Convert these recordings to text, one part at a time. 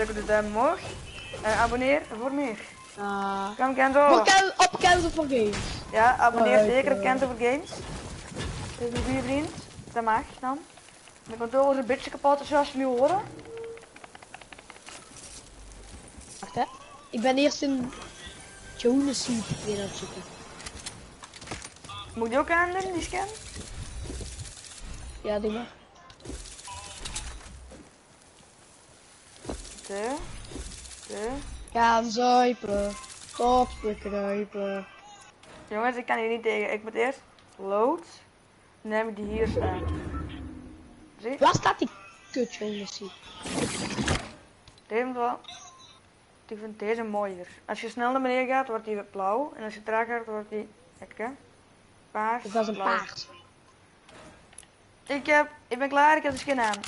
druk op de duim omhoog. En abonneer voor meer. Ah. Kom Kento. Op Kenzo voor Games. Ja, abonneer zeker op Kento voor Games. Dit is een goede vriend. Dat mag dan. De controller is een beetje kapot zoals jullie horen. Wacht hè. Ik ben eerst in Jonas Seed weer aan het zoeken. Moet je ook aandoen, die scan? Ja, doe maar. De. Gaan zuipen. Tot bekruipen. Jongens, ik kan hier niet tegen. Ik moet eerst load. Dan heb ik die hier staan. Zie? Waar staat die kut Jonas Seed? Deze wel. Ik vind deze mooier. Als je snel naar beneden gaat, wordt die blauw. En als je traag gaat, wordt die paars. Dat is een blauw. paard. Ik ben klaar, ik heb de skin aan.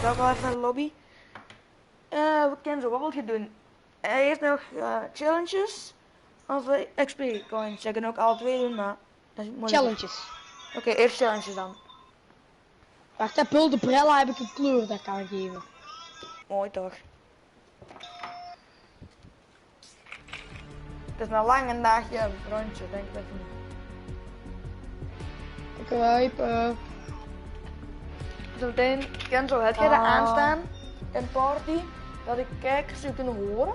Zal ik wel even naar de lobby? Kenzo, wat wil je doen? Eerst nog challenges of XP coins. Je kan ook alle twee doen, maar dat is moeilijk. Challenges. Oké, eerst challenges dan. Wacht, hè, Pul de Brella heb ik een kleur dat ik kan geven. Mooi toch. Het is een lange dagje rondje, denk ik even niet. Kruipen. Zometeen, Kenzo, heb jij dat aanstaan in party? Dat ik kijkers u kunnen horen?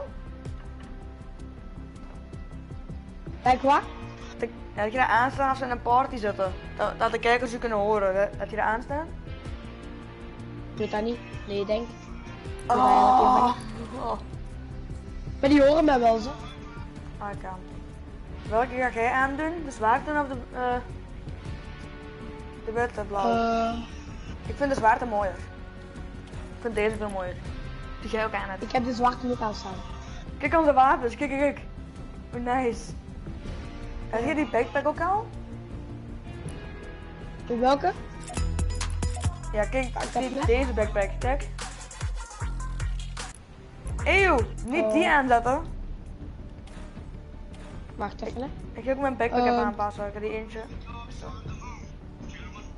Kijk wat? Heb je dat aanstaan als we in een party zitten? Dat de kijkers u kunnen horen, hè? Heb je dat aanstaan? Ik weet dat niet. Nee, denk ik. Oh. Maar die horen mij wel zo. Ah, kan. Welke ga jij aandoen? De zwarte of de witte blauw? Ik vind de zwarte mooier. Ik vind deze veel mooier. Die jij ook aan hebt. Ik heb de zwarte niet aan staan. Kijk onze wapens, kijk. Oh, nice. Heb je die backpack ook al? Welke? Ja, kijk, deze backpack, kijk. Eeuw, niet die aanzetten. Wacht even hè. Ik ga ook mijn backpack even aanpassen, ik heb die eentje. Zo.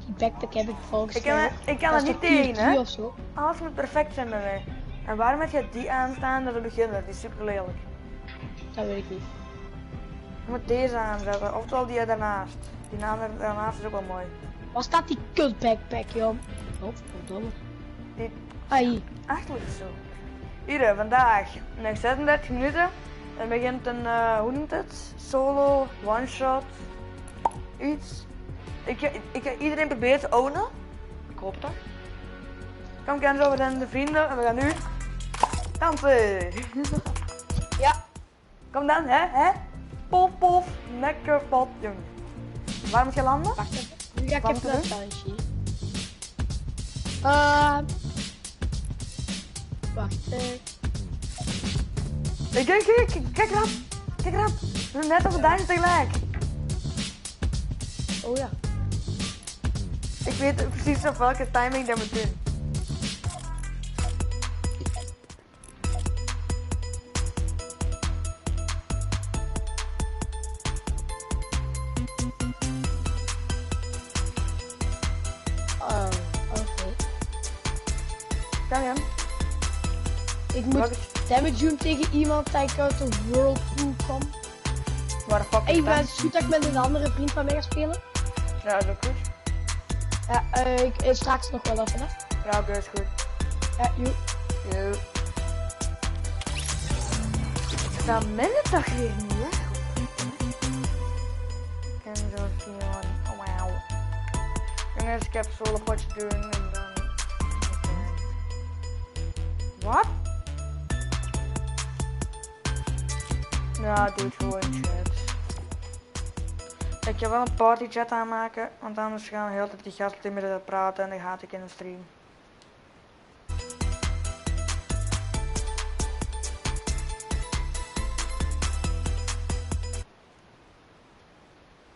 Die backpack heb ik volgens mij. Ik kan er niet tegen, hè? Of zo. Alles moet perfect zijn bij mij. En waarom heb je die aanstaan dat het beginner? Die is super lelijk. Dat weet ik niet. Je moet deze aanzetten, oftewel die daarnaast. Die naam daarnaast is ook wel mooi. Waar staat die kut backpack, joh? Oh, verdomme. Die Ai. achterlijk zo. Hier, vandaag, nog 36 minuten. Dan begint een, hoe noemt het? Solo, one shot, iets. Ik ga iedereen proberen te ownen. Ik hoop dat. Kom Kenzo, we zijn de vrienden en we gaan nu dansen. Ja. Kom dan, hè? Pof, pof, lekker pop, jongen. Waar moet je landen? Wacht even. Nu ga ik Wat even moet naar je het spelletje. Wacht Kijk erop. Kijk erop. We zijn net op het duizend tegelijk. Oh ja. Ik weet precies op welke timing dat moet doen. Oké. Kan je? Ik moet damage doen tegen iemand dat ik uit de whirlpool kom. Waar de fuck is Ik ben dat? het goed dat ik met een andere vriend van mij ga spelen. Ja, dat is ook goed. Ja, ik straks nog wel even, hè. Ja, oké, is goed. Ja, joe. Yo. Dan minder dag weer niet, hè? Ik kan zo zien, oh wauw. Jongens, ik heb solo potje doen en dan... Wat? Ja, doe het gewoon chat. Ik ga wel een party chat aanmaken, want anders gaan de hele tijd die gasten met het praten en dan ga ik in de stream.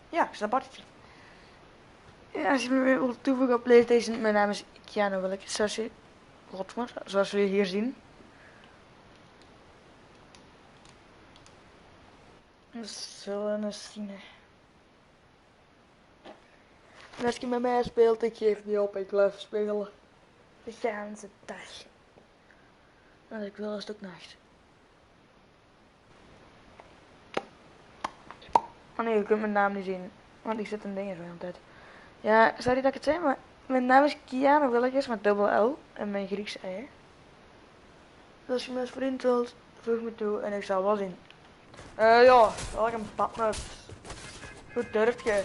Ja, ik sta een party chat. Ja, als je me weer wilt toevoegen op PlayStation, mijn naam is Kyano, wil ik zoals jullie hier zien. We zullen eens zien. En als je met mij speelt, ik geef niet op, ik blijf spelen. De hele dag. En als ik wil, is het ook nacht. Oh nee, je kunt mijn naam niet zien. Want ik zit in dingen zo de hele tijd. Ja, sorry dat ik het zei, maar mijn naam is Kyano Willetjes met dubbel L en mijn Griekse ei. Dus als je me als vriend wilt, voeg me toe en ik zal wel zien. Ja, welk een badnut. Hoe durf je?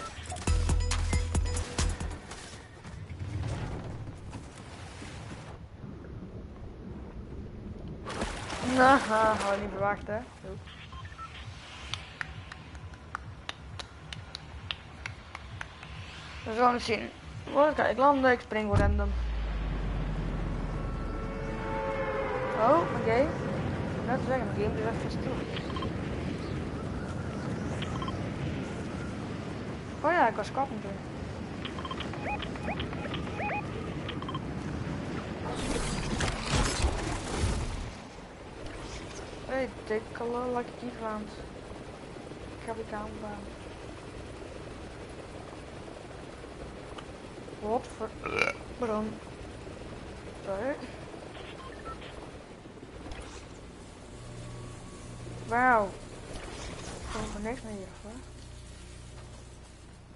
Nou, had ik niet verwacht hè. Zo. We gaan het zien. Waar kan ik landen? Ik spring voor random. Oh, oké. Ik moet net zeggen, mijn game is even stil. Oh ja, ik was kappen toen. Hey, dikke lul, like ik van. Ik heb die kamer aan. Wat voor bron. Sorry. Wauw. Ik kom voor niks meer hier, of wat?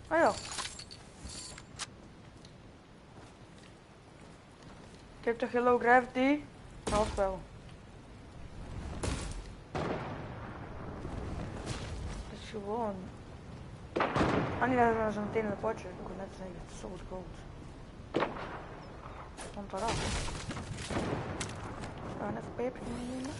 Oh ja. Ik heb toch geen low gravity? Half wel. Het is gewoon. Ah nee, dat is zo meteen in een potje. Ik kon net zeggen, het is zo cold. Komt eraf. Gaan even peper nemen.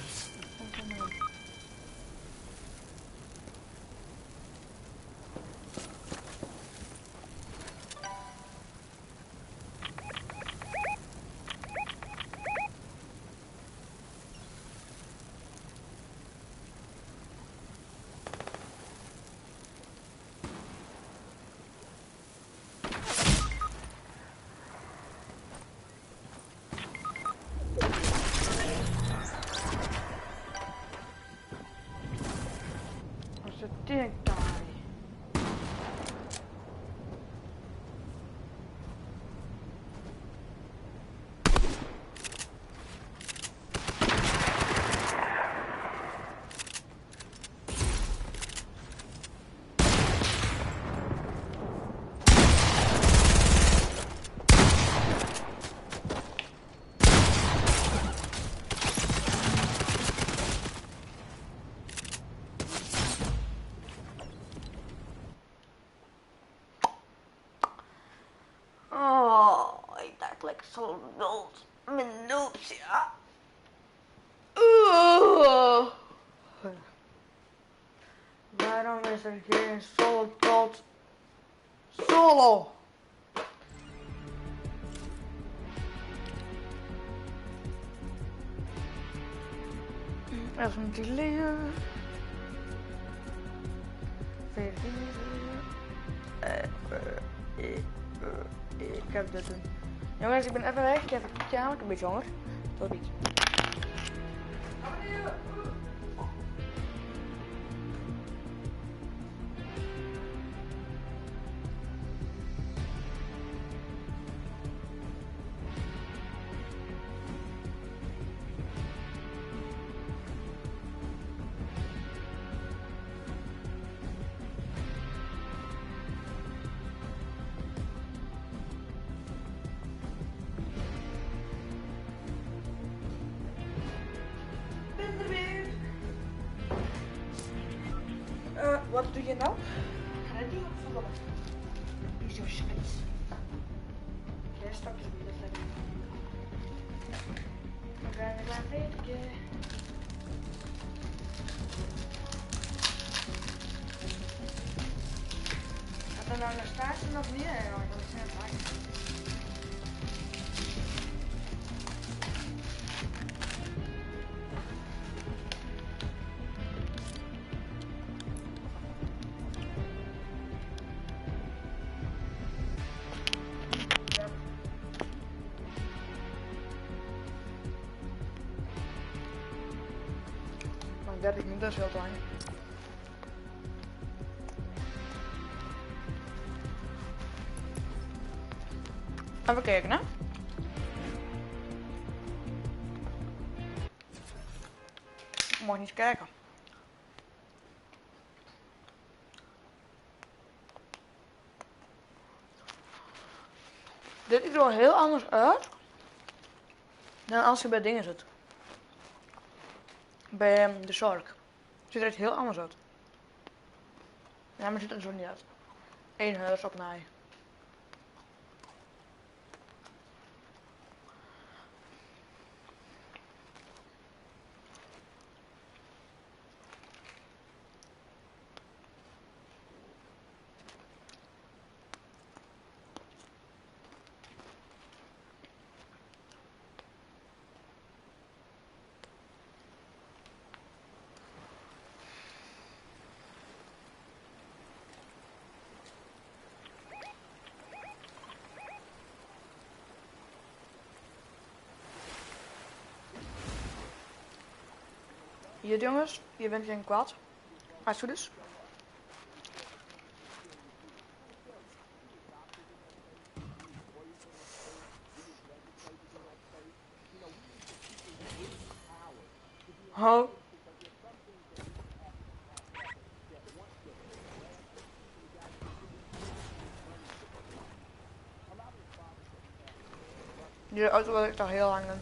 Oh, ik dacht lekker zo dood. Mijn noobs, ja. Waarom is er geen solo tot solo? Even die liggen. 14 ik heb dit doen. Jongens, ik ben even weg. Ik heb een beetje een beetje honger. Tot iets. Wat doe je nou? Ready of volgen? Piece of shit. Jij straks weer dat lekker. We gaan er maar verder. Gaat er nou naar stage of niet? Ja, dat is net waar. Maar 30 minuten is wel te lang. Even kijken, hè. Ik mag niet kijken. Dit ziet er wel heel anders uit dan als je bij dingen zit. Bij de Shark. Ziet er echt heel anders uit. Ja, maar ziet er zo niet uit. Eén huis op naai. Hier jongens, je bent geen kwaad. Maar het goed is. Oh. Die auto wil ik daar heel lang in.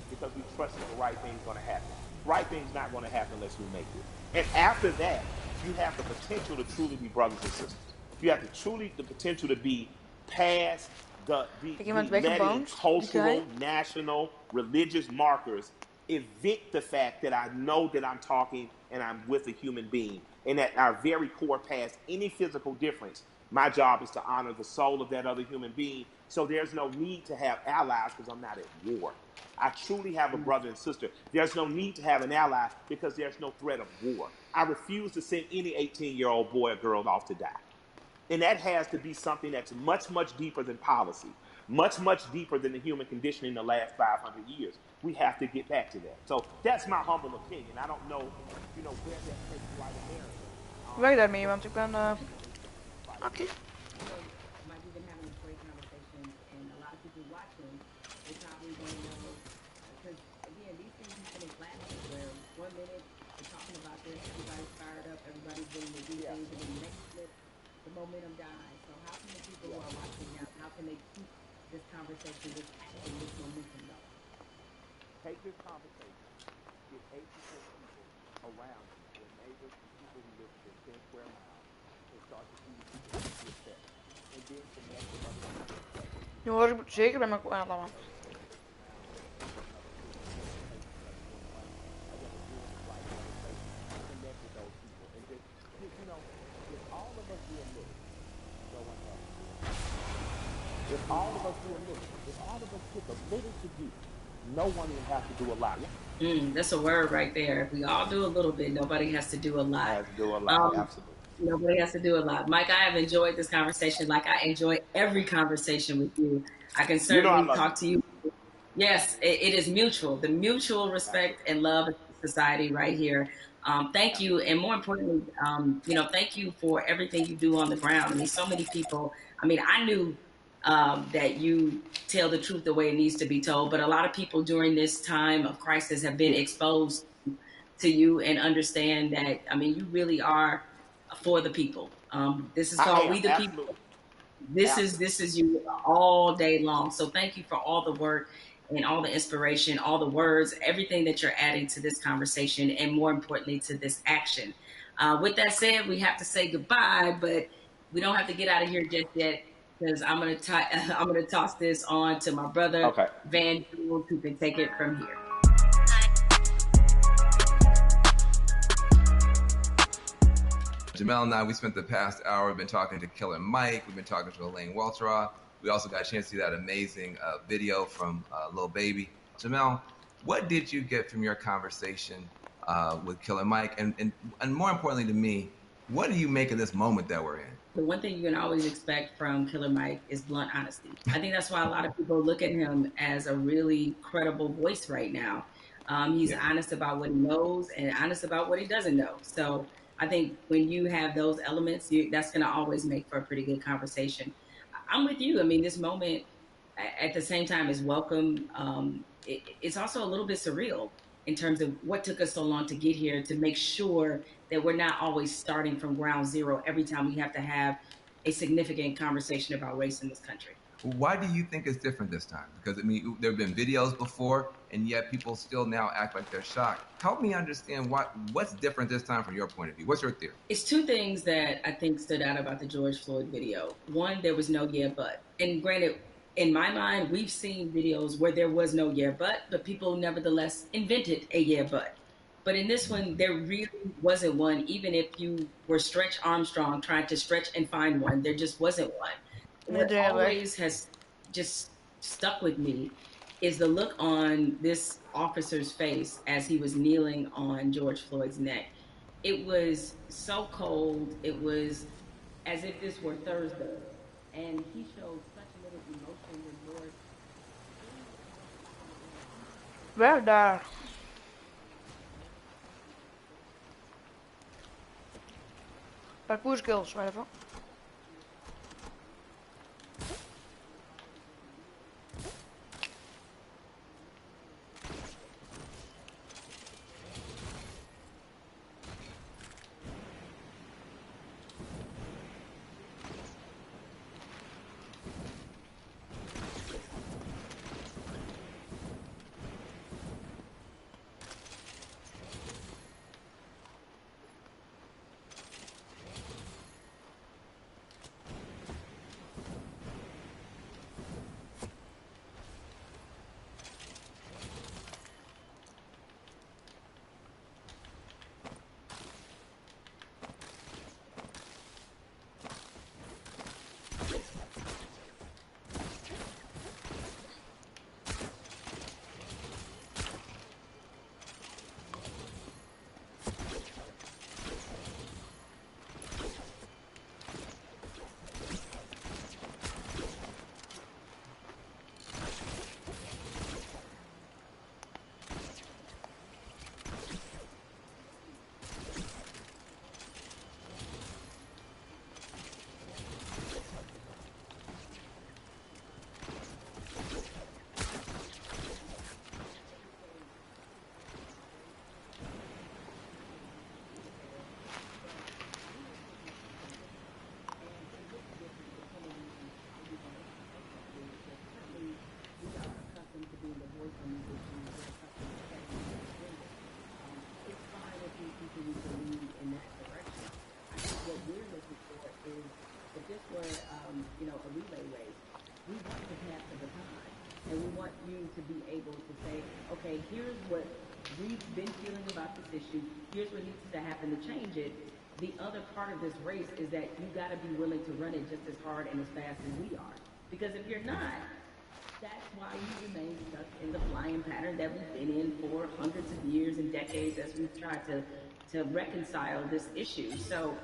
Because we trust that the right thing's going to happen. Right thing's not going to happen unless we make it. And after that, you have the potential to truly be brothers and sisters. You have the potential to be past the letting cultural, national, religious markers evict the fact that I know that I'm talking and I'm with a human being, and at our very core, past any physical difference. My job is to honor the soul of that other human being. So there's no need to have allies because I'm not at war. I truly have a brother and sister. There's no need to have an ally because there's no threat of war. I refuse to send any 18-year-old boy or girl off to die. And that has to be something that's much, much deeper than policy, much, much deeper than the human condition in the last 500 years. We have to get back to that. So that's my humble opinion. I don't know, where that takes right America. Weg daarmee, want ik ben... Oké. Momentum dies. So how can the people who are watching now, how can they keep this conversation, this action, this momentum going? Take this conversation, get 8 to 10 people around you, your neighbors and people who live within 10 square miles, and start to see the effect. And then connect with other people. Jongens, ik moet zeker bij mijn kwaad laten. If all of us do a little, if all of us took a little to do, no one will have to do a lot. That's a word right there. If we all do a little bit, nobody has to do a lot. Has to do a lot, absolutely. Nobody has to do a lot. Mike, I have enjoyed this conversation like I enjoy every conversation with you. I can certainly talk to you. Yes, it is mutual. The mutual respect and love of society right here. Thank you. And more importantly, thank you for everything you do on the ground. I mean, so many people, I knew that you tell the truth the way it needs to be told. But a lot of people during this time of crisis have been exposed to you and understand that, you really are for the people. This is called We the People. This is you all day long. So thank you for all the work and all the inspiration, all the words, everything that you're adding to this conversation, and more importantly, to this action. With that said, we have to say goodbye, but we don't have to get out of here just yet, because I'm gonna toss this on to my brother, Van Jules, who can take it from here. Jamel and I, we spent the past hour been talking to Killer Mike. We've been talking to Elaine Welteroth. We also got a chance to see that amazing video from Lil Baby. Jamel, what did you get from your conversation with Killer Mike? And more importantly to me, what do you make of this moment that we're in? The one thing you can always expect from Killer Mike is blunt honesty. I think that's why a lot of people look at him as a really credible voice right now. He's honest about what he knows and honest about what he doesn't know. So I think when you have those elements, that's going to always make for a pretty good conversation. I'm with you. I mean, this moment at the same time is welcome. It's also a little bit surreal in terms of what took us so long to get here, to make sure that we're not always starting from ground zero every time we have to have a significant conversation about race in this country. Why do you think it's different this time? Because I mean, there have been videos before, and yet people still now act like they're shocked. Help me understand what's different this time from your point of view. What's your theory? It's two things that I think stood out about the George Floyd video. One, there was no yeah, but. And granted, in my mind, we've seen videos where there was no yeah, but people nevertheless invented a yeah, but. But in this one, there really wasn't one, even if you were Stretch Armstrong trying to stretch and find one, there just wasn't one. What always has just stuck with me is the look on this officer's face as he was kneeling on George Floyd's neck. It was so cold. It was as if this were Thursday. And he showed such little emotion and remorse. Wel daar. Parkour skills, whatever. A relay race. We want to pass the baton, and we want you to be able to say, okay, here's what we've been feeling about this issue. Here's what needs to happen to change it. The other part of this race is that you got to be willing to run it just as hard and as fast as we are. Because if you're not, that's why you remain stuck in the flying pattern that we've been in for hundreds of years and decades as we've tried to reconcile this issue. So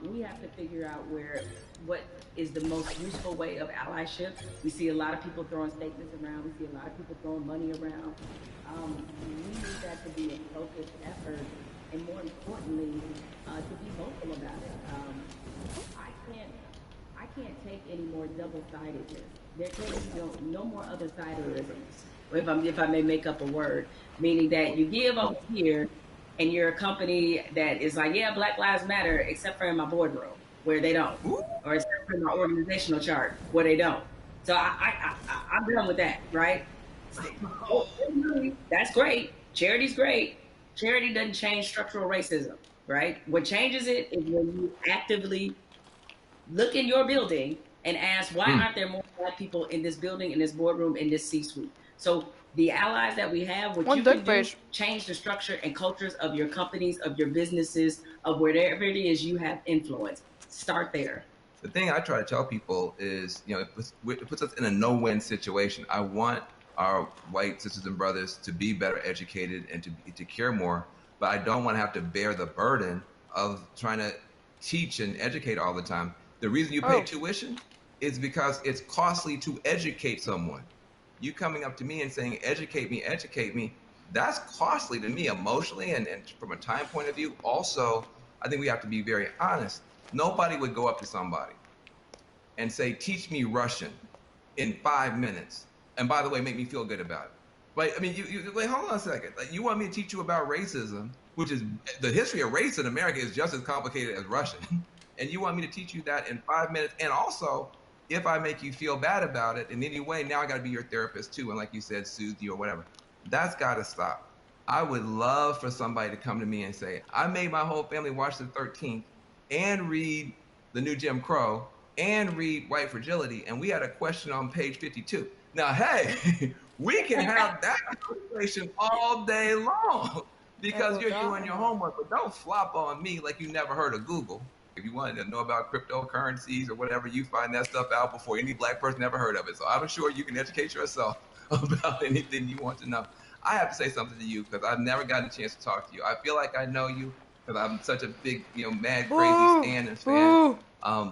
we have to figure out what is the most useful way of allyship. We see a lot of people throwing statements around. We see a lot of people throwing money around. We need that to be a focused effort, and more importantly, to be vocal about it. I can't take any more double-sidedness. There can be no more other-sidedisms, if I may make up a word, meaning that you give over here, and you're a company that is like, yeah, Black Lives Matter, except for in my boardroom, where they don't. Or except for in my organizational chart, where they don't. So I'm done with that, right? That's great. Charity's great. Charity doesn't change structural racism, right? What changes it is when you actively look in your building and ask, why aren't there more Black people in this building, in this boardroom, in this C-suite? So the allies that we have, what you can do, change the structure and cultures of your companies, of your businesses, of wherever it is you have influence. Start there. The thing I try to tell people is, it puts us in a no-win situation. I want our white sisters and brothers to be better educated and to care more, but I don't want to have to bear the burden of trying to teach and educate all the time. The reason you pay tuition is because it's costly to educate someone. You coming up to me and saying, educate me, that's costly to me emotionally and from a time point of view. Also, I think we have to be very honest. Nobody would go up to somebody and say, teach me Russian in 5 minutes. And by the way, make me feel good about it. Right? I mean, you wait, hold on a second. Like, you want me to teach you about racism, which is the history of race in America is just as complicated as Russian. And you want me to teach you that in 5 minutes. And also, if I make you feel bad about it in any way, now I got to be your therapist too. And like you said, soothe you or whatever. That's got to stop. I would love for somebody to come to me and say, I made my whole family watch the 13th and read The New Jim Crow and read White Fragility. And we had a question on page 52. Now, hey, we can have that conversation all day long because you're doing your homework, but don't flop on me like you never heard of Google. If you wanted to know about cryptocurrencies or whatever, you find that stuff out before any black person ever heard of it. So I'm sure you can educate yourself about anything you want to know. I have to say something to you because I've never gotten a chance to talk to you. I feel like I know you because I'm such a big, mad, crazy stan and fan.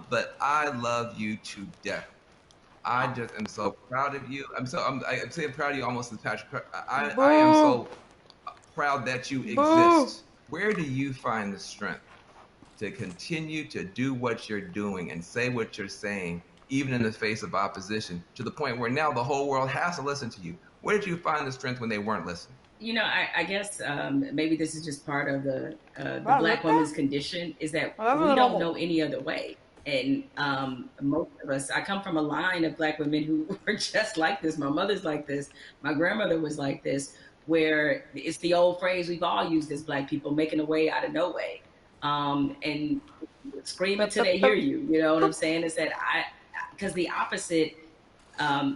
But I love you to death. I just am so proud of you. I'm saying proud of you almost as Patrick. I am so proud that you exist. Where do you find the strength to continue to do what you're doing and say what you're saying, even in the face of opposition, to the point where now the whole world has to listen to you? Where did you find the strength when they weren't listening? I guess maybe this is just part of the Black woman's condition, is that we don't know any other way. And most of us, I come from a line of Black women who were just like this. My mother's like this. My grandmother was like this, where it's the old phrase we've all used as Black people, making a way out of no way. And scream until they hear you. You know what I'm saying? Is that because the opposite, to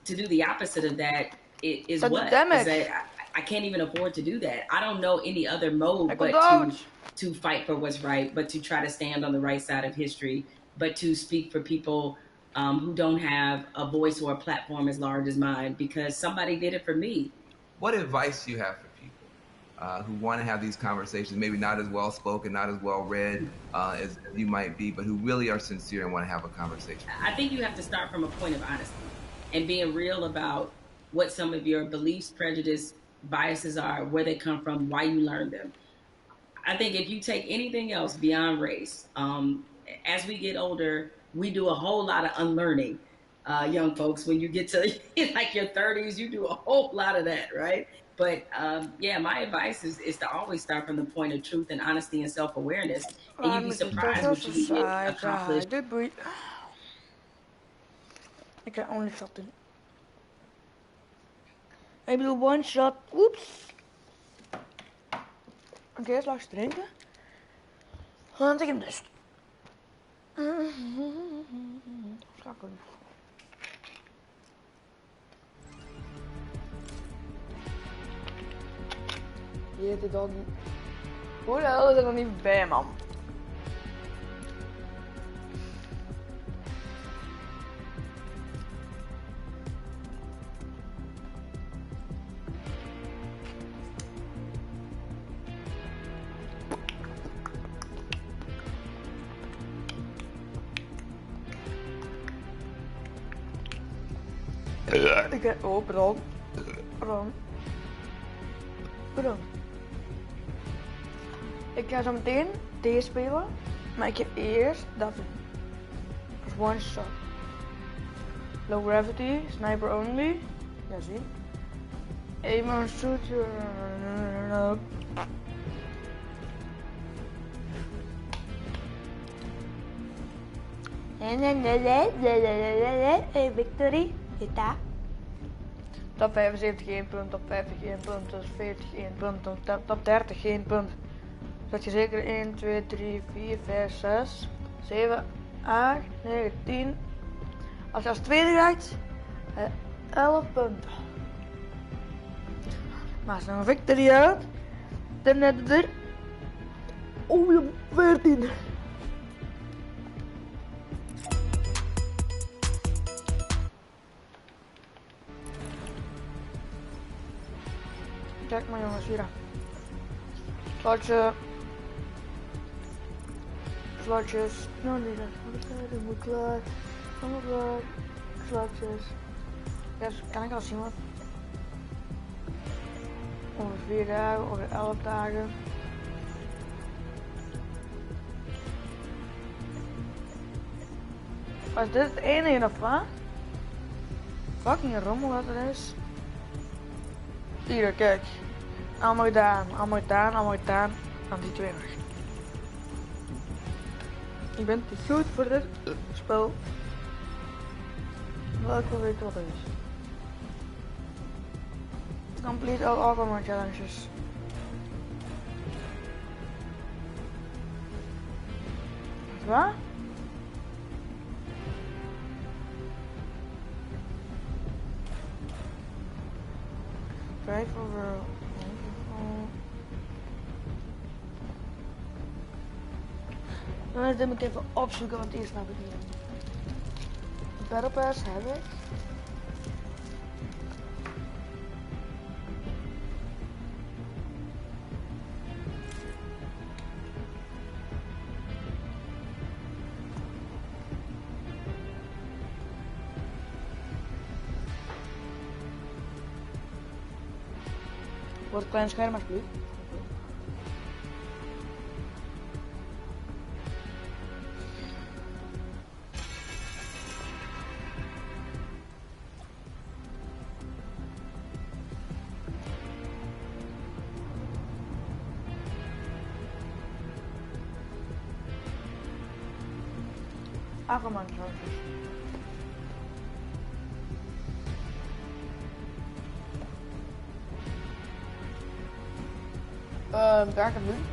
do the opposite of that is that I can't even afford to do that. I don't know any other mode but to fight for what's right, but to try to stand on the right side of history, but to speak for people who don't have a voice or a platform as large as mine, because somebody did it for me. What advice do you have for people who want to have these conversations, maybe not as well spoken, not as well read as you might be, but who really are sincere and want to have a conversation? I think you have to start from a point of honesty and being real about what some of your beliefs, prejudice, biases are, where they come from, why you learned them. I think if you take anything else beyond race, as we get older, we do a whole lot of unlearning. Young folks, when you get to like your 30s, you do a whole lot of that, right? But my advice is to always start from the point of truth and honesty and self-awareness, and you'd be surprised what you can get accomplished. Ik ga only shot doen. Ik bedoel one shot. Oeps. Oké, eerst langs drinken. Want ik heb dus. Schakelen. Je hebt het dan niet. Hoe de hel is er dan niet bij, man? Ik heb... Oh, pardon. Ik ga zo meteen deze spelen, maar ik heb eerst dat doen. Dus one shot. Low gravity, sniper only. Ja, zie. Aim on shooter. Victory. Hita. Top 75 1 punt, top 50 1 punt, top 40 1 punt, top 30 1 punt. Zet je zeker 1, 2, 3, 4, 5, 6, 7, 8, 9, 10. Als je als tweede raakt, 11 punten. Maar als er een victory uit, dan heb je er... Oh, je 14. Kijk maar jongens, hier. Slotjes. Nou nee, dat moet klaar. Slotjes. Ja, kan ik al zien wat. Over 4 dagen, over 11 dagen. Was dit het enige of wat? Fucking rommel wat het is. Hier, kijk. Allemaal gedaan, allemaal gedaan, allemaal gedaan. Dan die twee nog. Ik ben te goed voor dit spel. Wel, ik wil weten wat het is. Complete all Aquaman challenges. Wat? Vijf over. Dan moet ik even opzoeken, want eerst snap ik niet. Battle Pass heb ik. Wordt een klein scherm alsjeblieft. Aquaman challenges. Daar kan ik doen.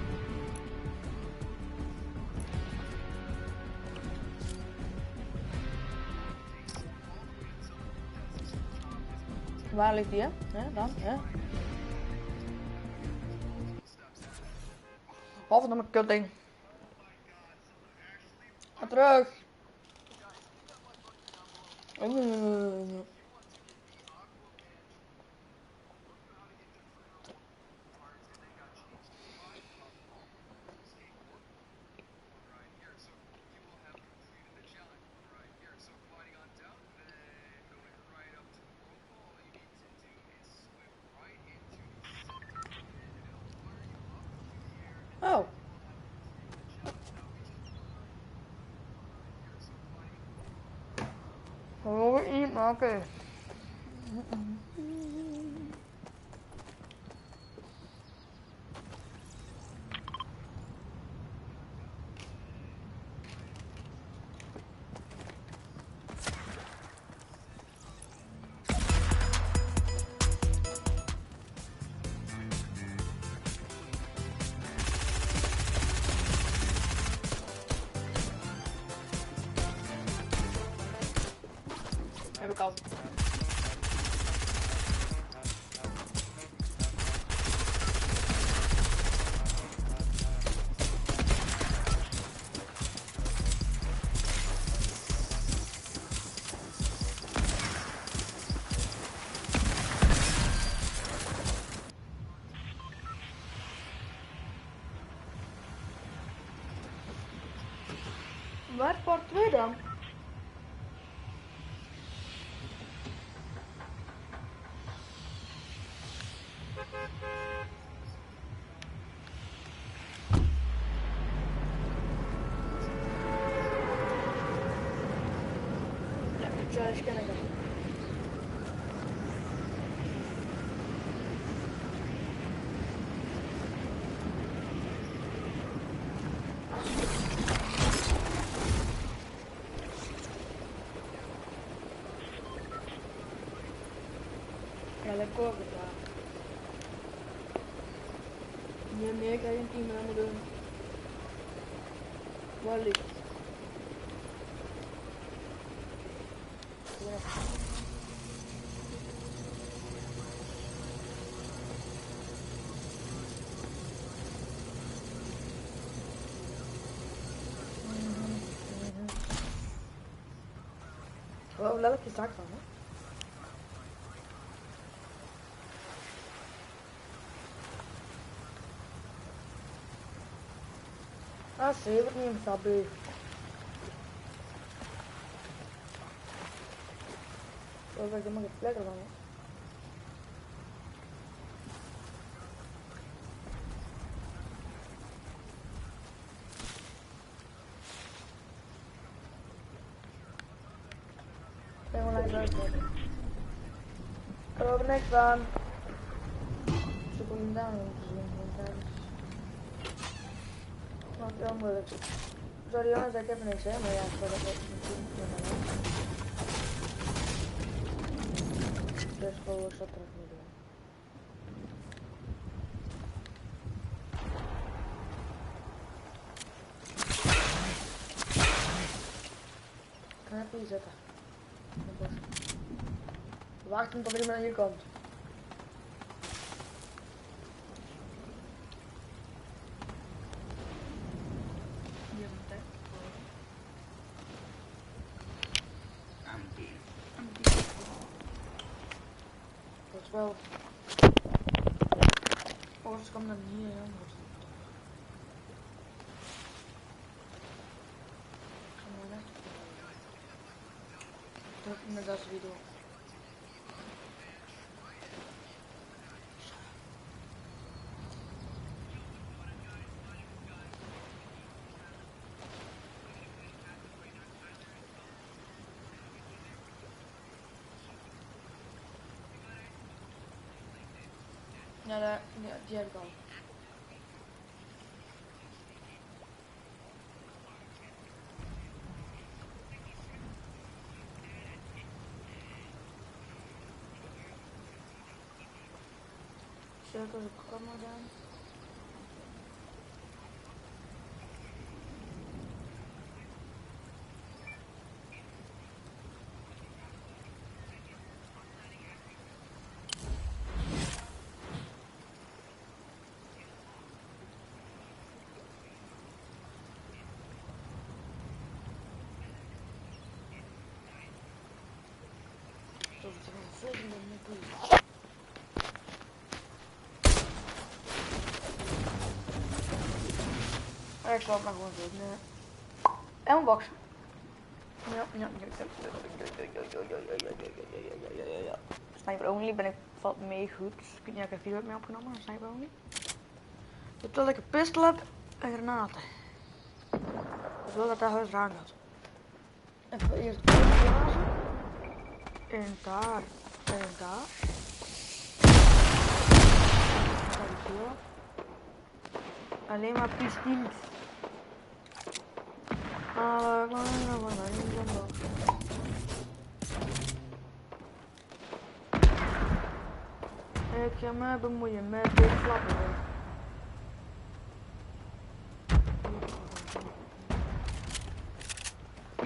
Waar ligt die, hè? Ja, dan, ja. Of dan mijn kutding. Ga terug. Oh. Oh, eat, oké. Heb ik al. Waar part 2 dan? Challenge ken ik dan. Ja, lekker over daar. Nee, ik ga geen team helemaal doen. Waar ligt? Wow, lelijk je zak van, hè? Ah, zie, wat niet in sabu. Zo ben ik er maar lekker van, hè? Ik heb er niks van. Zoek hem daar nog te zien, want daar is... Wat wel moeilijk. Sorry jongens, ik heb er niks hè, maar ja, ik wil dat ook natuurlijk doen. Dus gewoon ik zat terug mee doen. Ik ga even hier zetten. Wacht hem tot iemand aan hier komt. Dat is wel. Oh, ze komt dan hier, jongens. Ga maar weg. Dat met dat video. Ja, die heb ik al. Cirkels op programma dan. Dat is een volgende mobiel. Ik zal het maar gewoon doen. En een box. Ja. Sniper only ben ik valt mee goed. Ik weet niet of ik er video heb mee opgenomen, maar sniper only. Terwijl ik een pistool heb en granaten. Ik wil dat dat huis eraan gaat. Even eerst blazen. En daar. En daar. Alleen maar pistols. Ik ga me bemoeien met dit flappen.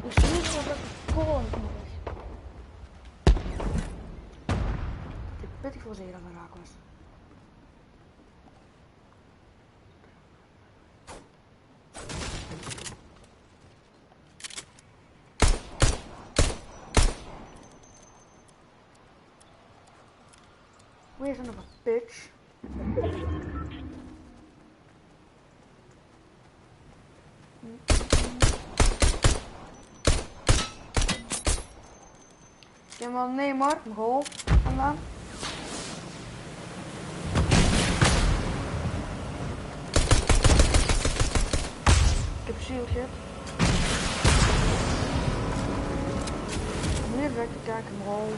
Hoe zie je dat het kool is? Ik weet niet voor zeker dat het raak was. Where's another bitch? Ja, maar nee, maar goal vandaan. Ik heb zieltje. Nu werkt de kaak hem rol.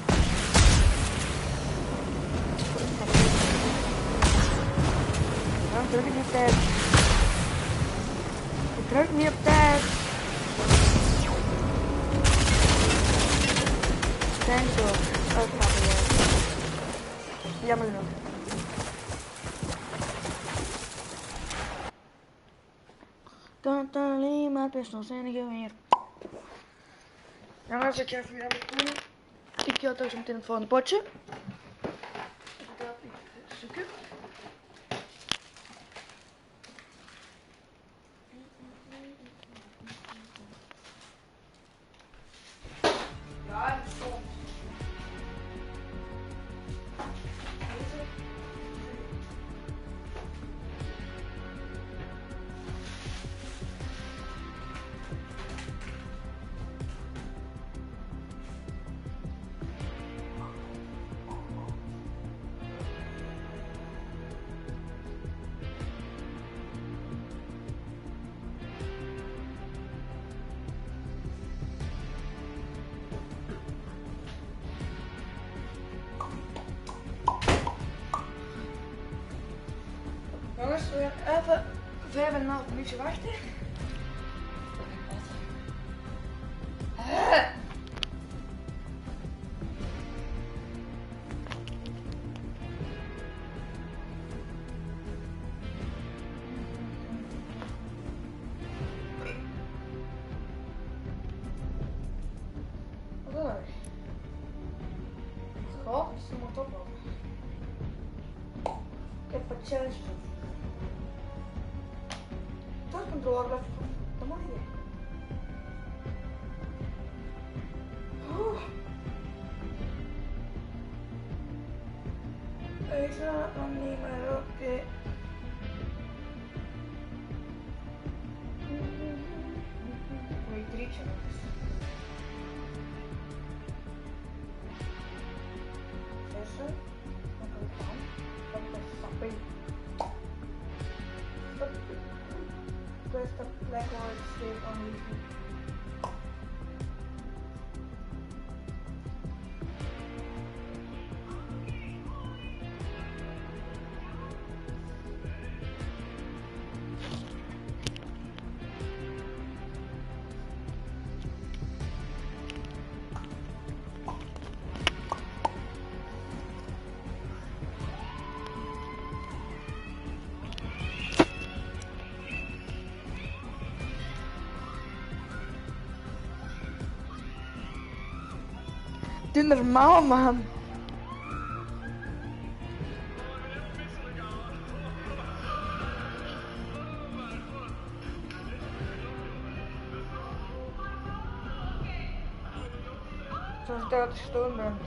Waarom druk ik niet op tijd? Ik druk niet op tijd. Thanks hoor. Uitstappen weer. Jammer genoeg. Tot alleen maar pistols en geweer. Jongens, ik ga even weer aan het doen. Ik ga toch zo meteen het volgende potje. Dat even zoeken. Ja, dat stond. Even 5,5 minuutje wachten. God, ze moet oplopen. Ik heb een challenge. Controle blijft de mooie. Ik zal het niet meer oké. Wait, 3 challenges. Vissen. Dan kan ik aan. Dan kan ik stappen. Press the black or save on YouTube. Doe normaal, man. Zoals ik daar gestolen ben.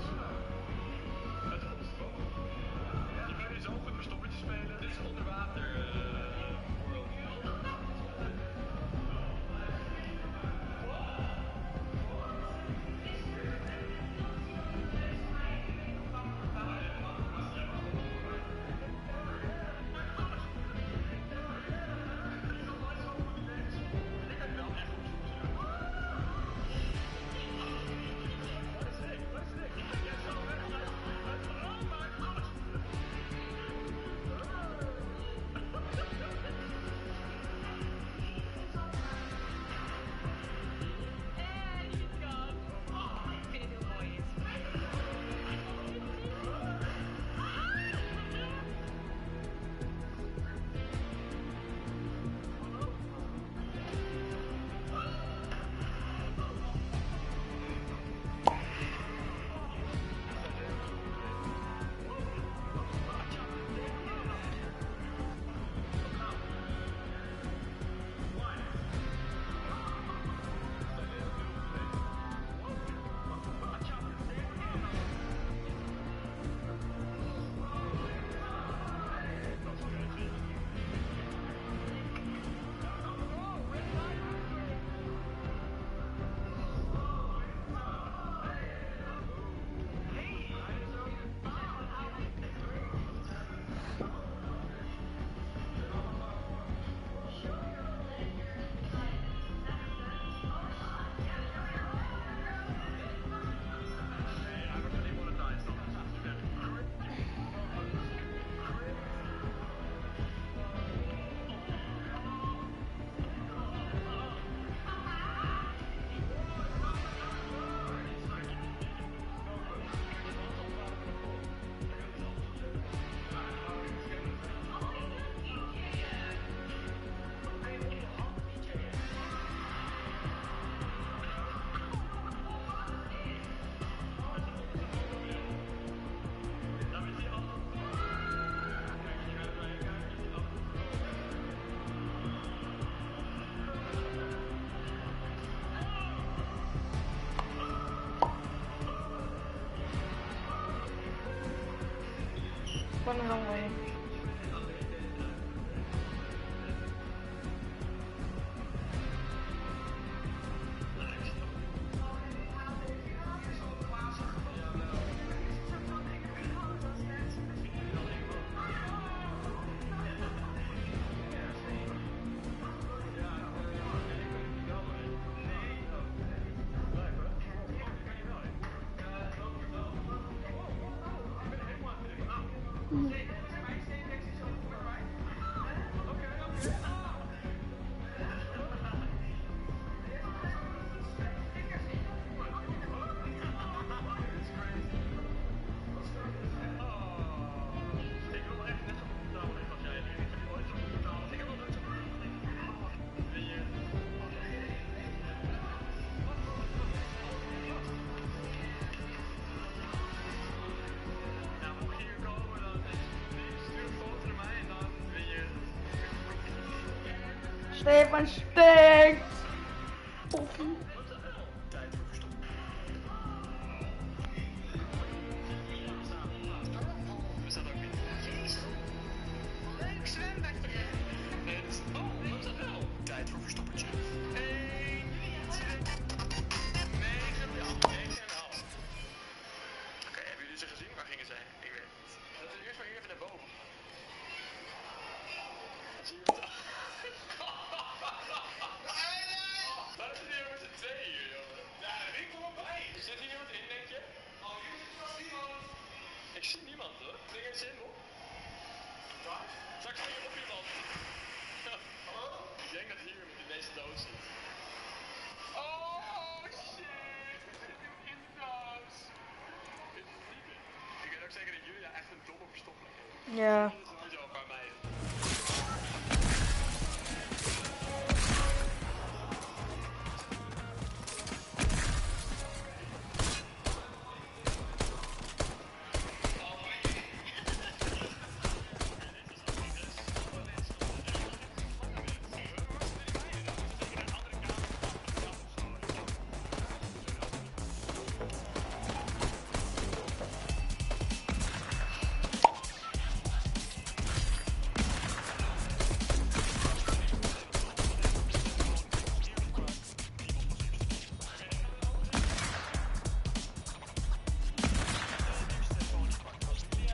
Van de wrong way. Stefan stinkt! Poppie. Leuk zwembadje. Nee, dat is... Oh, wat is dat wel? Tijd voor verstoppertje. 1, 2, 9, ja, 9,5. Oké, hebben jullie ze gezien? Waar gingen ze heen? Ik weet het niet. Dat is eerst maar hier even naar boven. Zie je het? Waarom zitten jullie met z'n tweeën hier, jongen? Ja, ik kom erbij. Zit hier iemand in, denk je? Oh, hier zit wel iemand. Ik zie niemand, hoor. Ding heeft zin, hoor. Waar? Straks zie je op iemand. Hallo? Ik denk dat hier de meeste dood zit. Oh, shit. Er zit iemand in de doos. Ik weet ook zeker dat jullie echt een domme verstopplek hebben. Ja. Dat is sowieso een paar meiden.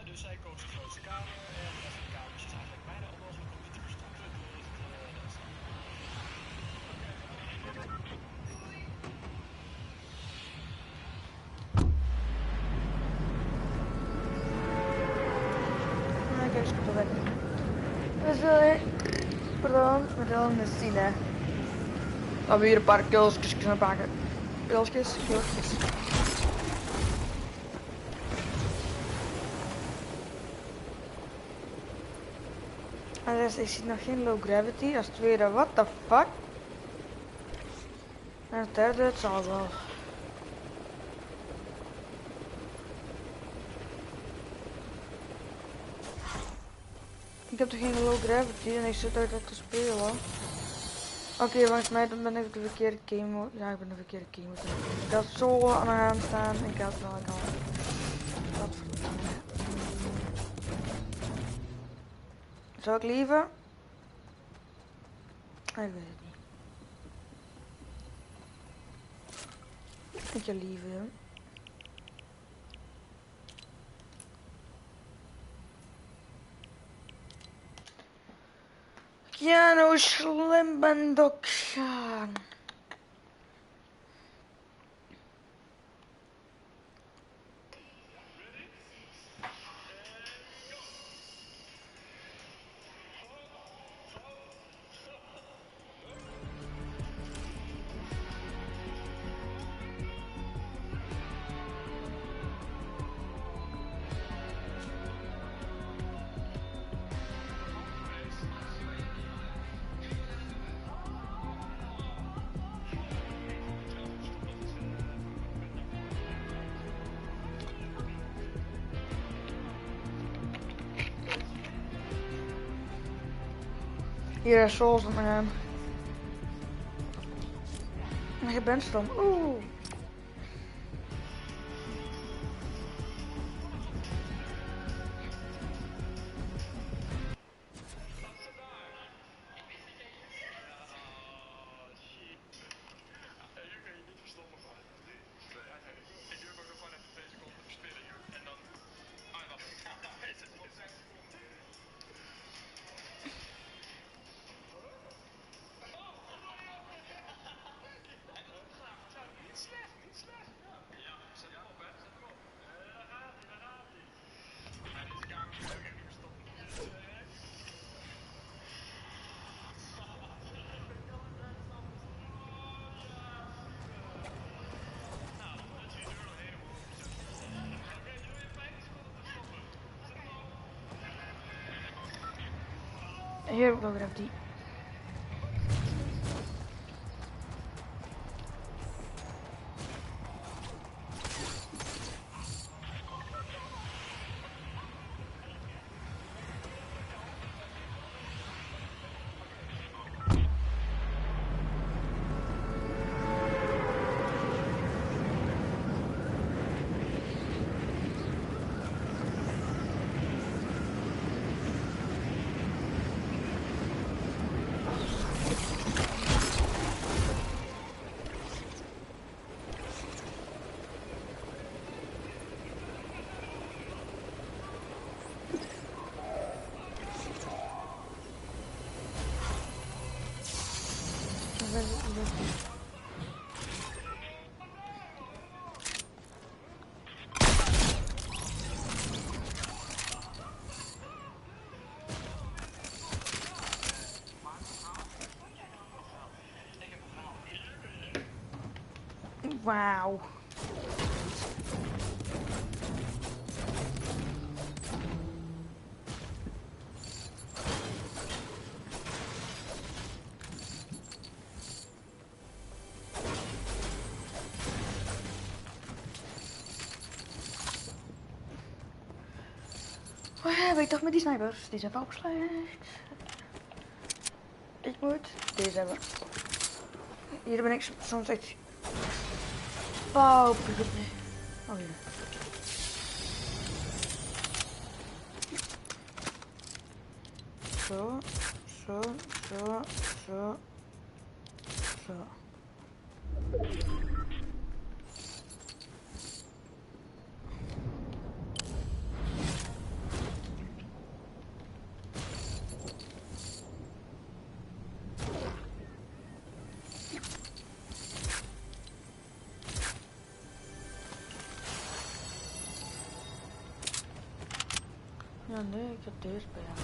Dus zij koos de grootste kamer en de rest van de kamers is eigenlijk bijna onmogelijk om die te verstoppen. Kijk, scoot weg. Dus wil je? Pardon, met heel een scene. Dan weer een paar kulsjes kunnen pakken. Kulsjes. En dus, ik zie nog geen low gravity. Als tweede, what the fuck? En het derde, het zal wel. Ik heb toch geen low gravity en ik zit uit te spelen. Oké, volgens mij dan ben ik de verkeerde game. Ja, ik ben de verkeerde game. Ik had zo aan de hand staan. Ik had wel al. Wat verdomme. Zou ik liever? Ik weet het niet. Ik ga liever. Kyano slim ben dok gaan. Hier is Souls op me aan. Maar je bent stom. Oeh. Hier heb ik ook weer die. Wauw. Waar heb ik toch met die snipers? Die zijn wel slecht. Ik moet deze hebben. Hier ben ik soms echt... Pauw, oh hier. Zo, zo, zo, zo, zo. Ja, nee, ik heb deze bij jou.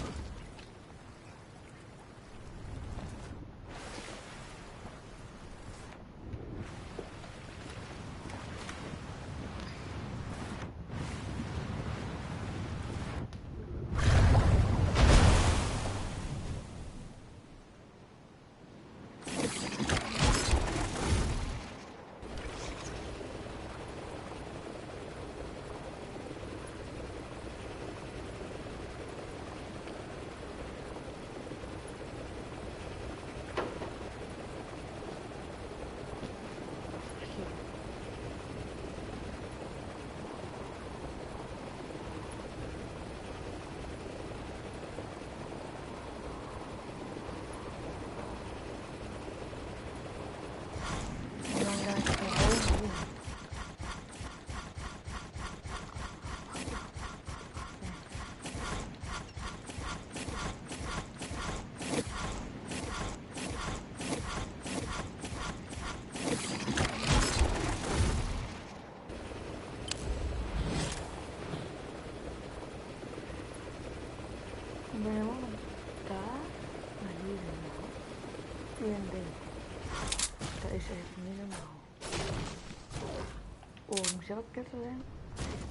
Ik ben helemaal daar, maar hier is het nou. Hier ding. Dat is even niet normaal. Oh, ik moet zelf kutten zijn.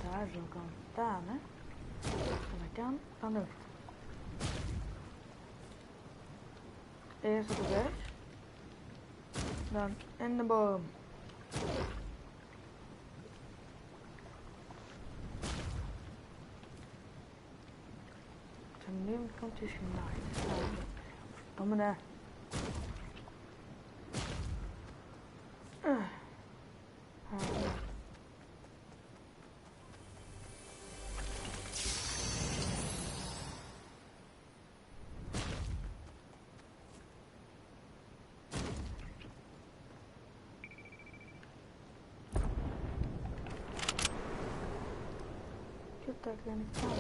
Daar zo kan staan, hè. Als ik kan lucht. Eerst op de weg. Dan in de boom. Nu komt hij genaaid. Kom maar. Dat kan ik staan.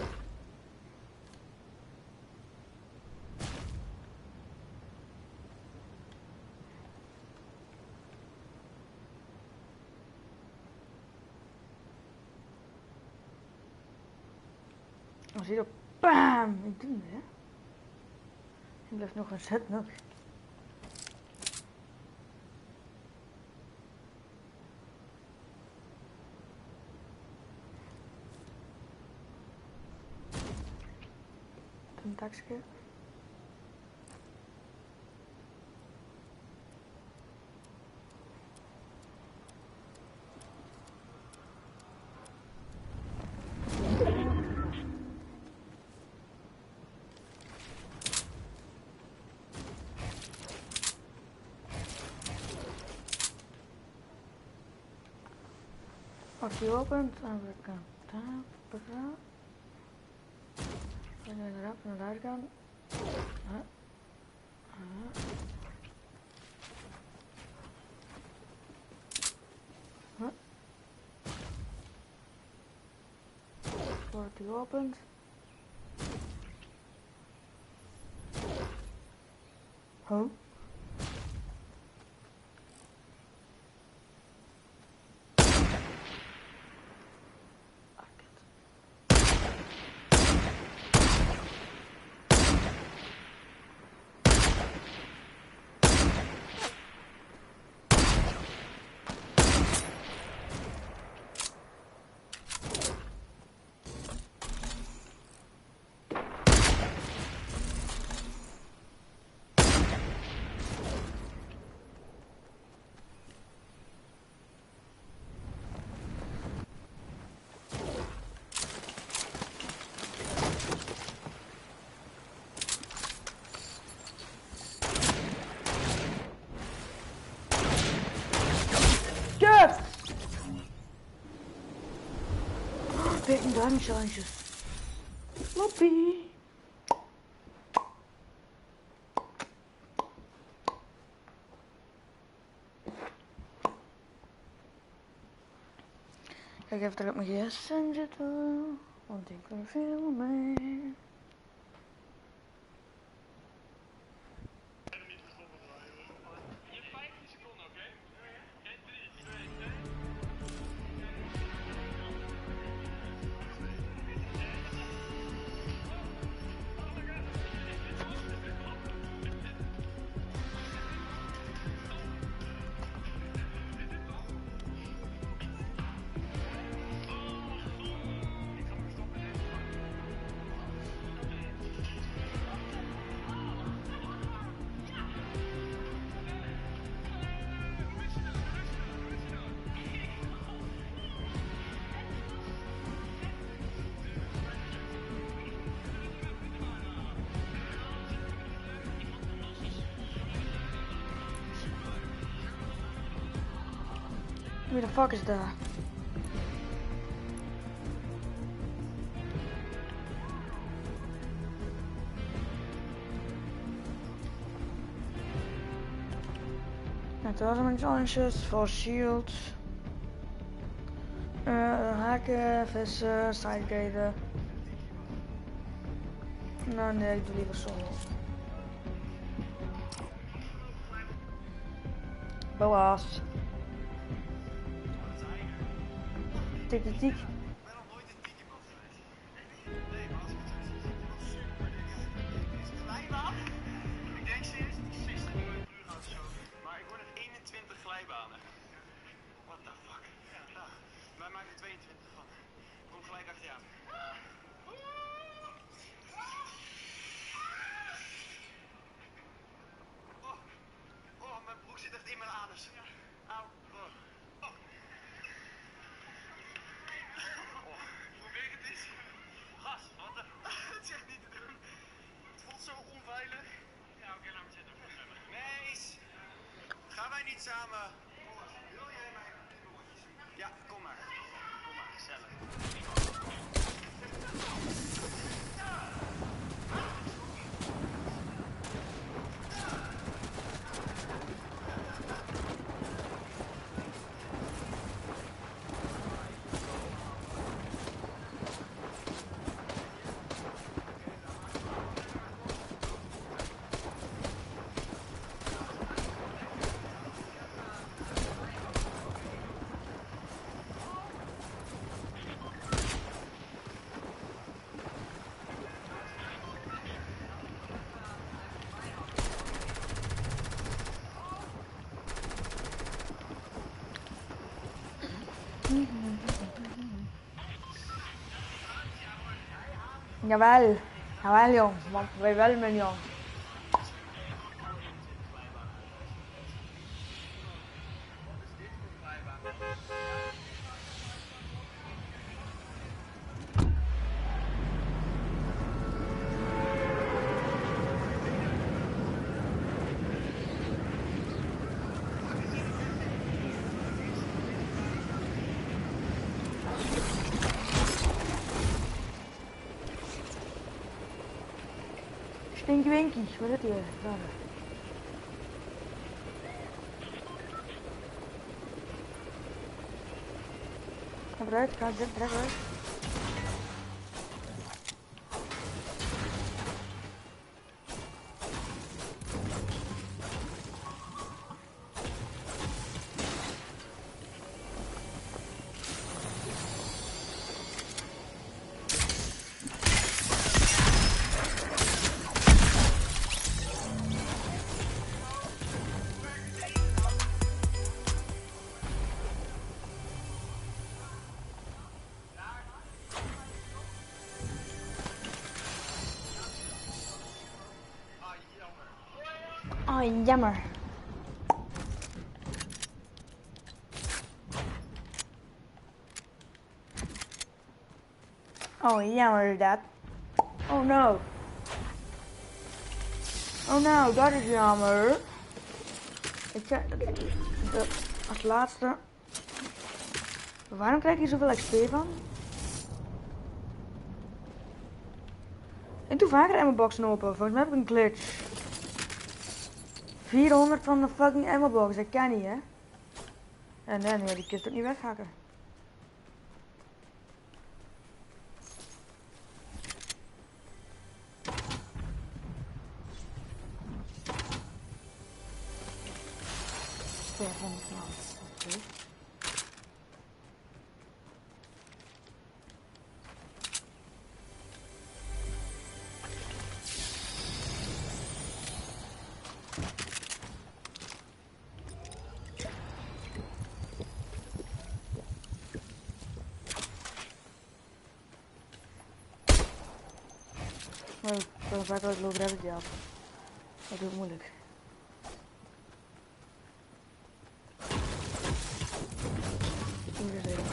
Oh, zie je dat? Bam! Ik doe het, hè? Ik blijf nog een set nog. Een takje. Als die opent, dan kan ik daar gaan. Dan ga je erop naar daar gaan. Wordt die opent. Huh? fucking diamond challenges. Loppie. Kijk even terug op mijn gsm zitten, want ik kan veel mee. Wie de fuck is daar? Nou, dat waren mijn challenges voor shield. Haken, vissen, sidegaten. Nou nee, ik doe liever solo. Boas. Tik de tik. Samen. Wil jij mij oortjes? Ja, kom maar. Kom maar, gezellig. Jawel, jawel jong, want wij wel mijn jong. Stinky Winky, wat zit hier? Daar. Ga eruit, ga eruit. Oh, jammer. Oh, jammer dat. Oh no. Oh no, dat is jammer. Ik ga als laatste. Waarom krijg je zoveel XP van? vaker ammo-boxen open. Volgens mij heb ik een glitch. 400 van de fucking ammo-box, dat kan niet, hè? En dan, ja, die kist ook niet weghakken. Maar dan vaak uit lopen heb ik die af. Dat doet moeilijk. Hier is even.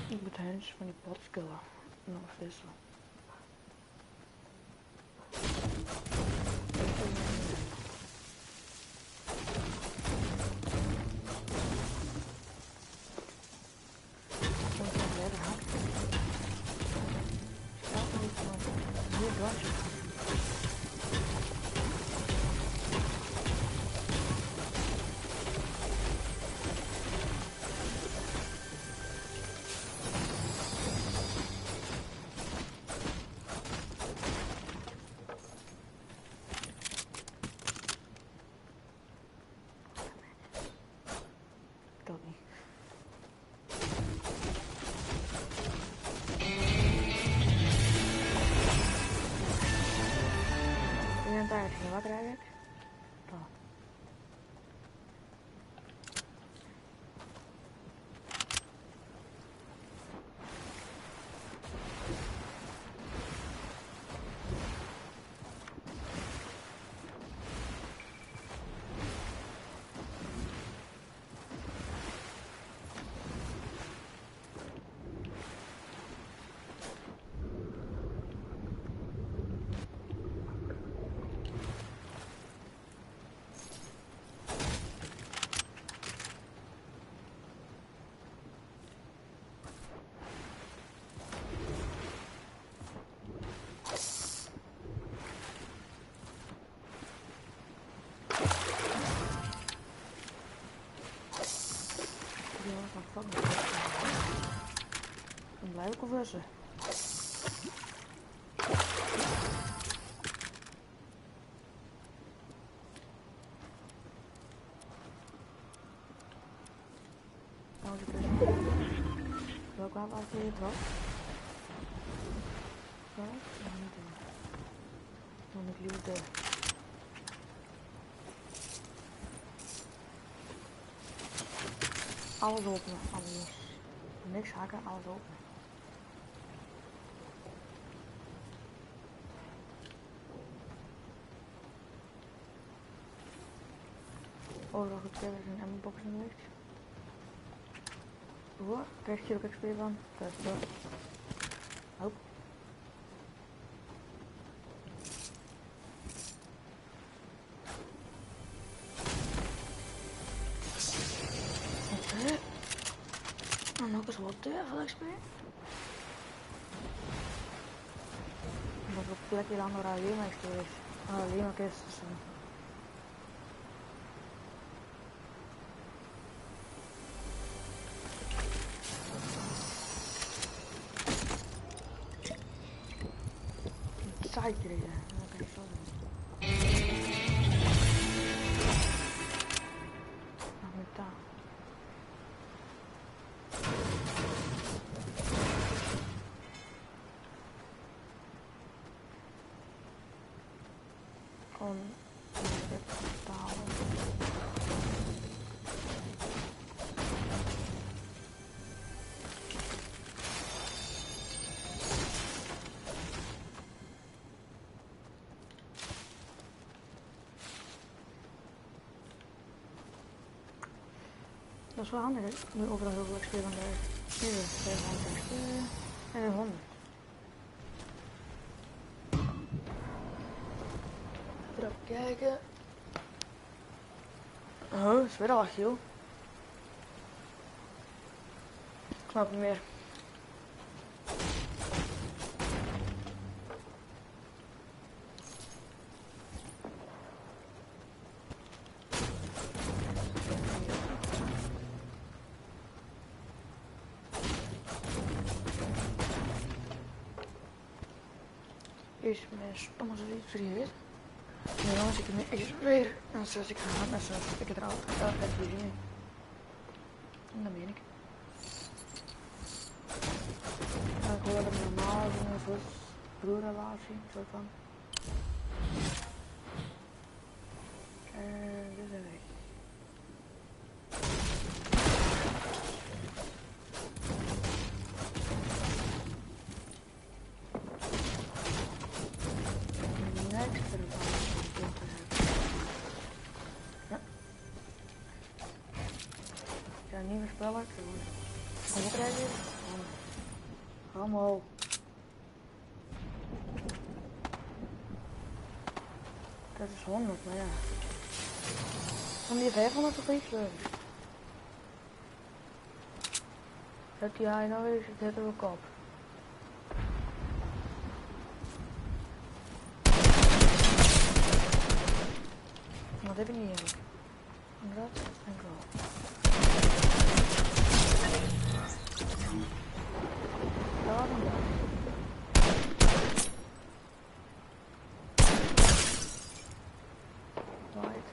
Ik moet hens van die potskiller nog wisselen. Wat krijg ik? Dat. Dan blijf ik oplossen. Welke had als je het was? Zo, dan niet doen. Dan moet ik liever de... Alles openen, alles. Niks hakken, alles openen. Oh, dat goed, er is een ammo-box in de lucht. Hoor, krijg je ook XP van? Dat is dat. Hop. Oké. En nog eens wat deur van XP. Dat op plekje dan waar alleen maar XP is. Alleen maar kisten. Saai kregen. Dat kan ik zo doen. Nog met taal. Gewoon taal. Dat is wel handig, hè? Nu overal heel veel XP van de... Hier, 500 XP en 100. kijken. Oh, het is weer al Achiel. Ik snap niet meer. Is mijn stomme zoiets vergeten. Nu jongens, ik heb nu weer een 6 gehad met 6 ik het er altijd weer in. En dat meen ik. Ik hoor dat het normaal is een zus-broerrelatie, soort van. Dit is weg. Een nieuwe speler. Wat krijg je? Allemaal. Dat is 100, maar ja. Van die 500 of iets leuk. Dat die hij nou weer zit er ook op. Wat heb ik niet eigenlijk? Dat en wel. Dat was hem dan. Right.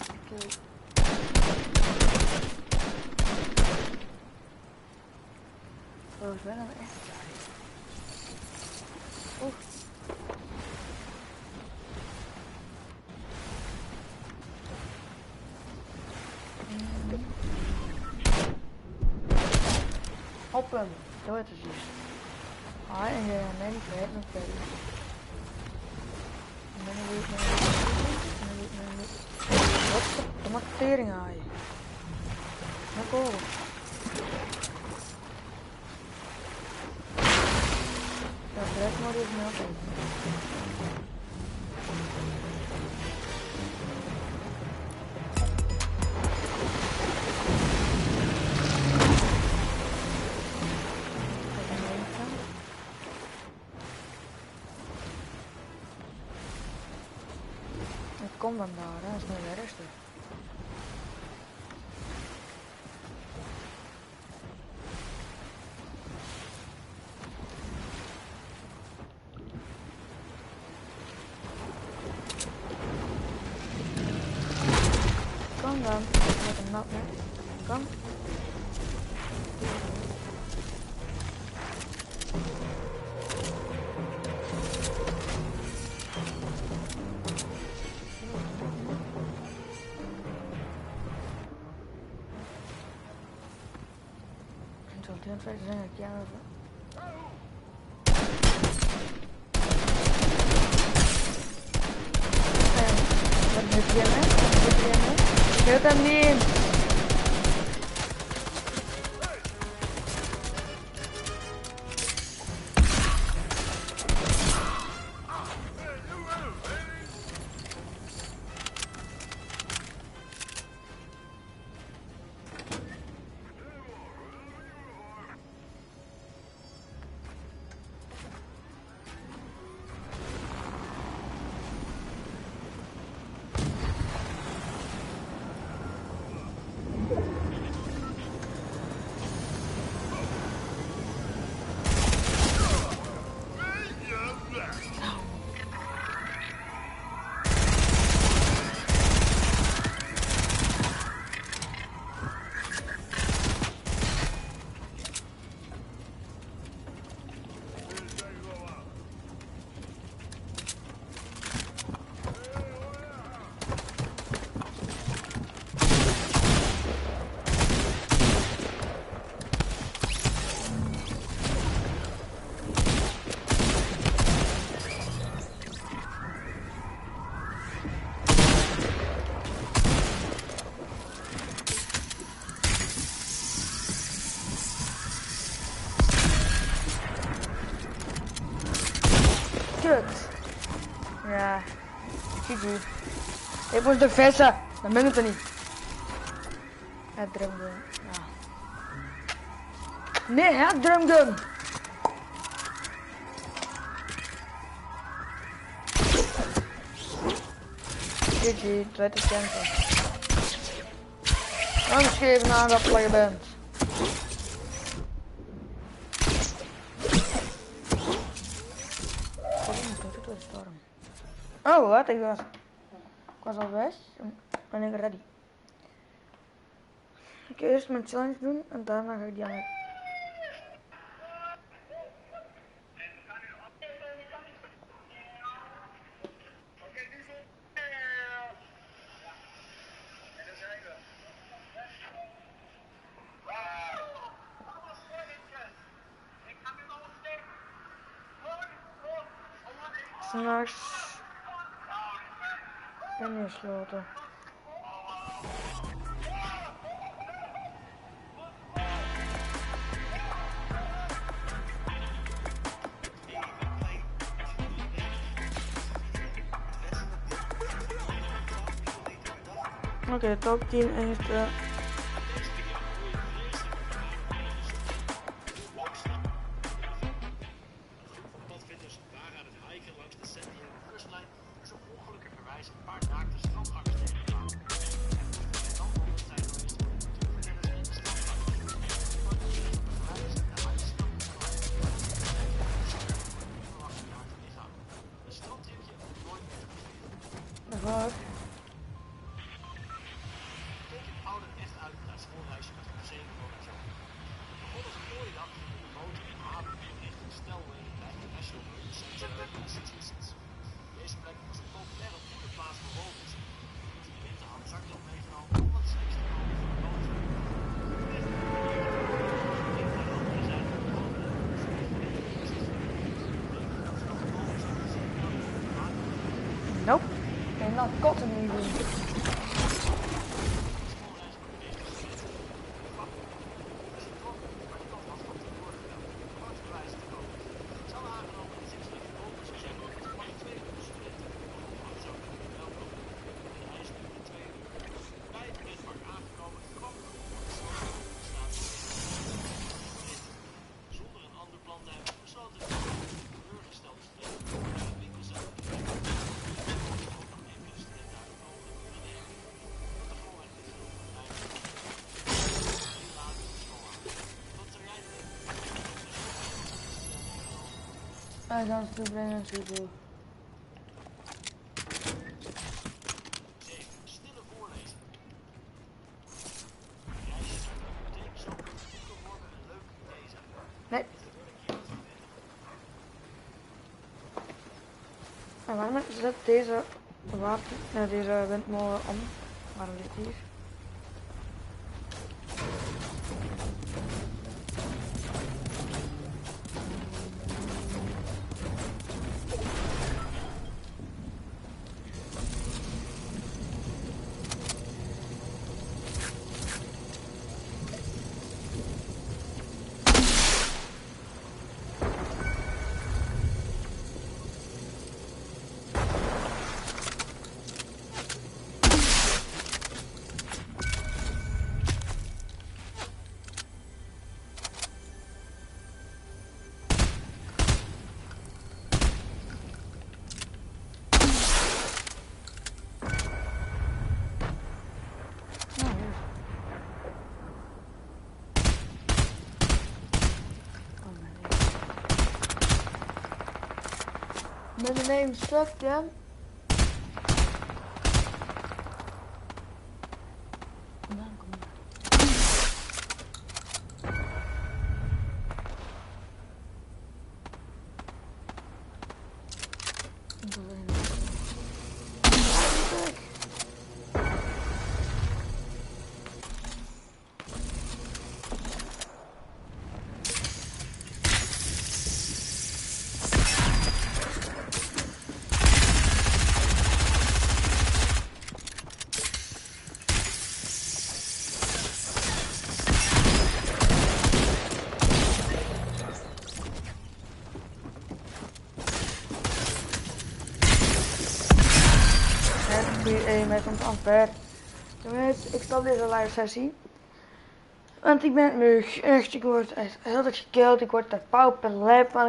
Oké. Oh, is wel een echt. Oeh. Op hem, zo het is dus. Ah, en je neemt het net nog verder. En dan weet ik wat de markering aan je. Naar boven. Ja, direct maar even naar boven. Kom dan daar, dat is mijn ergste. Kom dan, met een nat net. Kom. Het feit zijn dat Kyano wat heb je mee? Wat heb je mee? Heel hem niet in. u. Ik moest de vissen, dan ben ik er niet. Het drumgun, ja. Nee, het drumgun. GG, tweede chance. Dan misschien even aangappelen je bent. Oh, wat? Ik was al weg. Ben ik ready. Ik ga eerst mijn challenge doen en daarna ga ik die aan. S'nachts ingesloten. Oké, top 10 is de... Wat? Nope. Ik laat kotten niet doen. Wij gaan ze brengen toe. Nee. En waarom zet deze water, deze windmolen om? Waarom ligt hier? Met de name struck them. met ons Amper. Jongens, ik stop deze live sessie. Want ik ben moe. Echt, ik word echt heel erg gekild. Ik word er pauperlijp van.